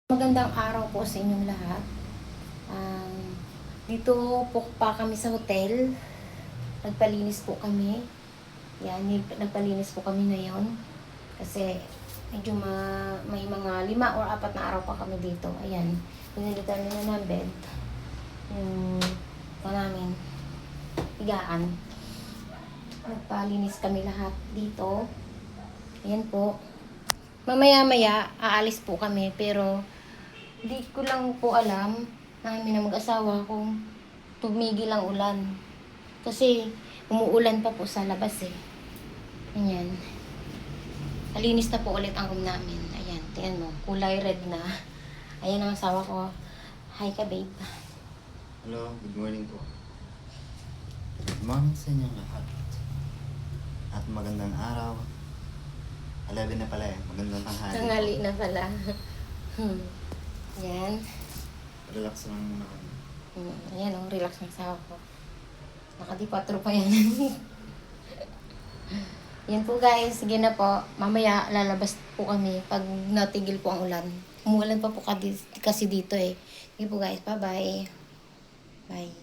Magandang araw po sa inyong lahat. Dito po pa kami sa hotel. Nagpalinis po kami. Yan, nagpalinis po kami ngayon. Kasi medyo may mga 5 or 4 na araw pa kami dito. Ayan, pinalitan na ng bed. Yung namin, higaan. Nagpalinis kami lahat dito. Ayan po. Mamaya-maya, aalis po kami. Pero di ko lang po alam namin na mag-asawa kung tumigil ang ulan. Kasi umuulan pa po sa labas eh. Ayan. Nalinis na po ulit ang room namin. Ayan, tingnan mo. Kulay red na. Ayan ang asawa ko. Hi ka, babe. Hello, good morning po. Good morning sa inyong lahat. At magandang araw. 11 na pala eh. Magandang tanghali. Tanghali na pala. Ayan. Relax lang muna kami. Ayan o, relax ng asawa ko. Nakadi-4 pa yan. Yan po guys, sige na po. Mamaya lalabas po kami pag natigil po ang ulan. Umuulan pa po kasi dito eh. Sige po guys, bye-bye. Bye.